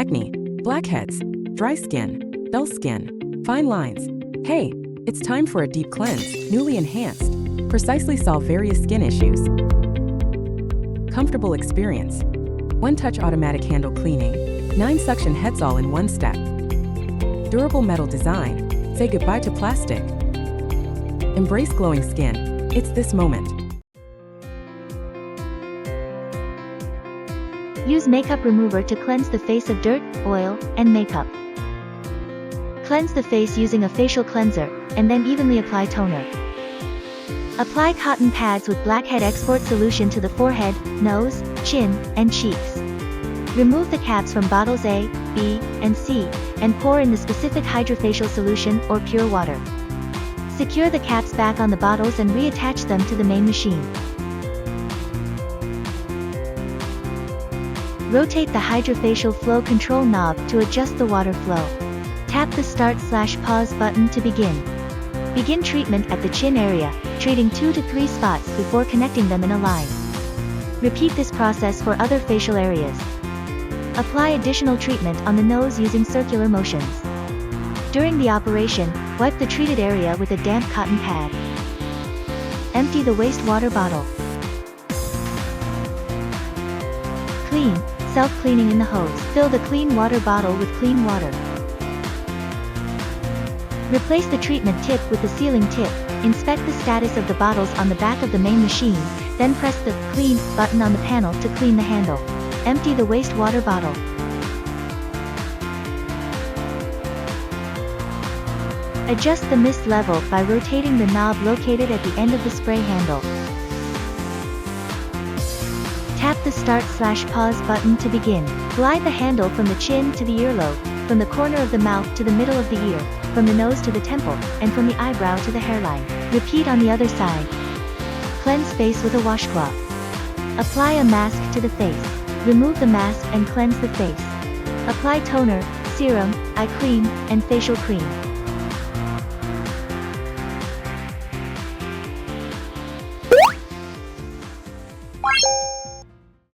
acne, blackheads, dry skin, dull skin, fine lines. Hey, it's time for a deep cleanse, newly enhanced. Precisely solve various skin issues. Comfortable experience. One-touch automatic handle cleaning, 9 suction heads all in one step. Durable metal design. Say goodbye to plastic. Embrace glowing skin. It's this moment. Use makeup remover to cleanse the face of dirt, oil, and makeup. Cleanse the face using a facial cleanser, and then evenly apply toner. Apply cotton pads with blackhead export solution to the forehead, nose, chin, and cheeks. Remove the caps from bottles A, B, and C, and pour in the specific hydrofacial solution or pure water. Secure the caps back on the bottles and reattach them to the main machine. Rotate the hydrofacial flow control knob to adjust the water flow. Tap the Start/Pause button to begin. Begin treatment at the chin area, treating 2 to 3 spots before connecting them in a line. Repeat this process for other facial areas. Apply additional treatment on the nose using circular motions. During the operation, wipe the treated area with a damp cotton pad. Empty the wastewater bottle. Clean, self-cleaning in the hose. Fill the clean water bottle with clean water. Replace the treatment tip with the sealing tip. Inspect the status of the bottles on the back of the main machine, then press the Clean button on the panel to clean the handle. Empty the wastewater bottle. Adjust the mist level by rotating the knob located at the end of the spray handle. Tap the Start/Pause button to begin. Glide the handle from the chin to the earlobe, from the corner of the mouth to the middle of the ear, from the nose to the temple, and from the eyebrow to the hairline. Repeat on the other side. Cleanse face with a washcloth. Apply a mask to the face. Remove the mask and cleanse the face. Apply toner, serum, eye cream, and facial cream.